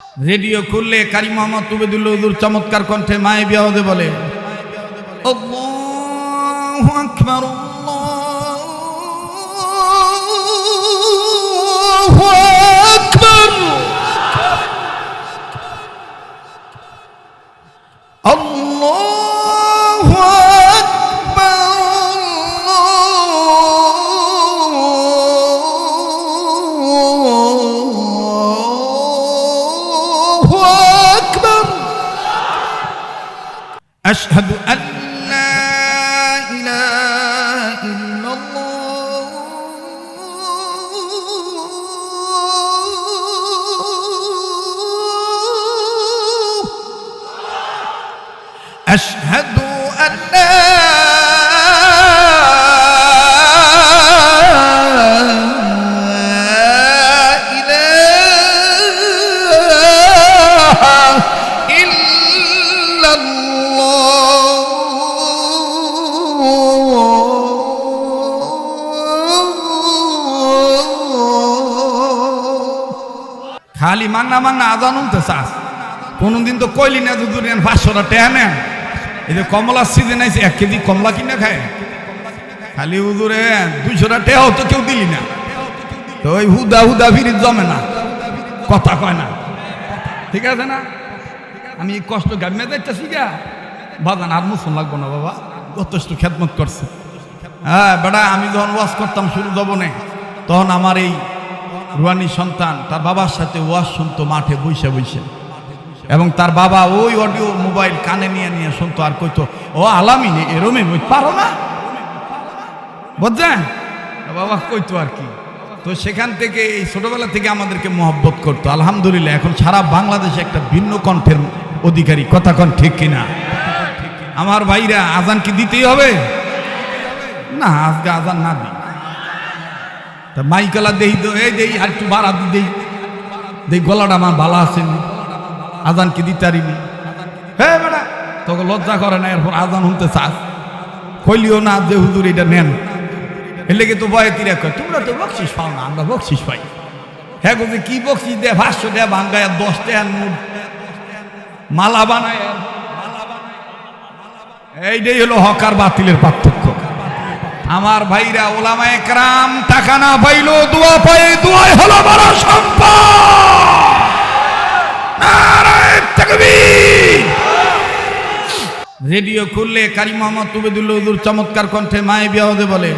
Radio খুললে কারি মোহাম্মদ তুবেদুল্লাহ হুজুর চমৎকার কণ্ঠে মায়ে বিয়াদে বলে আল্লাহু আকবার আল্লাহু আকবার আল্লাহু আকবার أشهد أن لا إله إلا الله أشهد أن لا খালি মাংনা মাংনা আজান উনতে চাস কোনদিন তো কইলি না দুধুর 500টা টেহা নেন এই যে কমলা সিজন আছে 1 কেজি কমলা কিনে খায় খালি হুজুরে 200টা টেহাও তো কেউ দিলি না তো ওই হুদা হুদা ফিরি জমে না কথা কয় না ঠিক আছে না আমি এই কষ্ট গামে যাইতেছি গা বাজান আর মুসন লাগবো না বাবা যথেষ্ট খেদমত করছে হ্যাঁ বেটা আমি যখন ওয়াজ করতাম শুরু জবনে তখন আমার এই রুহানি সন্তান তার বাবার সাথে ওয়াজ শুনতো মাঠে বইসে বইসে এবং তার বাবা ওই অডিও মোবাইল কানে নিয়ে নিয়ে শুনতো আর কইতো ও আলামিন এরমে পারো না বুঝছেন বাবা কইতো আর কি তো সেখান থেকে এই ছোটবেলা থেকে আমাদেরকে মহব্বত করতো আলহামদুলিল্লাহ এখন সারা বাংলাদেশে একটা ভিন্ন কণ্ঠের অধিকারী কথা কন ঠিক কিনা আমার ভাইরা আজান কি দিতেই হবে না আজকে আজান না দিই মাইকালা দেই তো এই দেই আর একটু বাড়া দেই গলাটা আমার ভালো আছে আজান কি দিতে পারিনি হ্যাঁ বেটা তোকে লজ্জা করে না এরপর আজান শুনতে চাস কইলিও না যে হুজুর এটা নেন এর লেগে তো বয়ে তিরা কয় তোমরা তো বকশিস পাও না আমরা বকশিস পাই হ্যাঁ গো কি বকশিস দেয় 500 টাকা ভাঙ্গায় 10 টাকা নোট মালা বানায় এইটাই হলো হক আর বাতিলের পার্থক্য আমার ভাইরা ওলামায়ে কেরাম টাকা না পাইলো দোয়া পায় দোয়াই হলো বড় সম্পদ নারায়ে তাকবীর রেডিও খুললে কারি মোহাম্মদ তুবেদুল্লাহ হুজুর চমৎকার কণ্ঠে মায়ে বিয়াদে বলে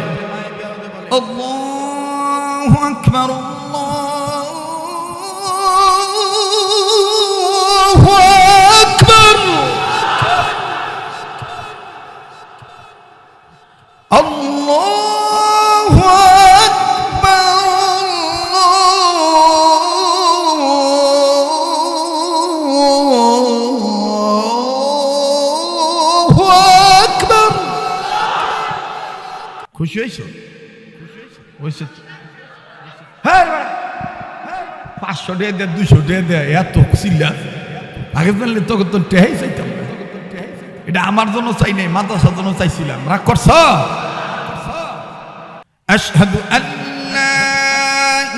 আল্লাহু আকবার আল্লাহু আকবার আল্লাহু আকবার আল্লাহু আকবার খুশি হইছো হইছে হ্যাঁ 500 টাকা দে 200 টাকা দে এত চিল্লা আগে জানলে তোকে তো টেহাই চাইতাম এটা আমার জন্য চাই নাই মাদ্রাসার জন্য চাইছিলাম রাগ করছ আশহাদু আল্লা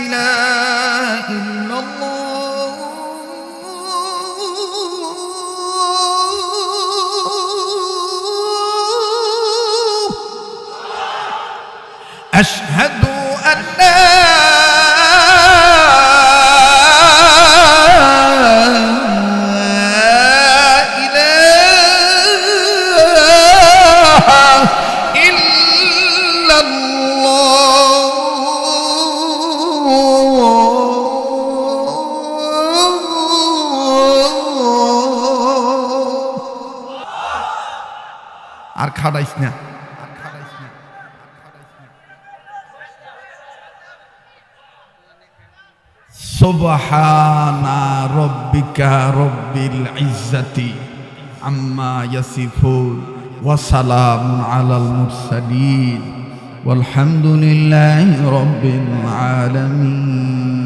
ইলাহা ইল্লাল্লাহ আশহাদু আল্লা আর খাড়াইস না সুবহানা রাব্বিকা রাব্বিল ইজ্জাতি আম্মা ইয়াসিফুন ওয়া সালামুন আলাল মুরসালিন ওয়ালহামদুলিল্লাহি রাব্বিল আলামিন।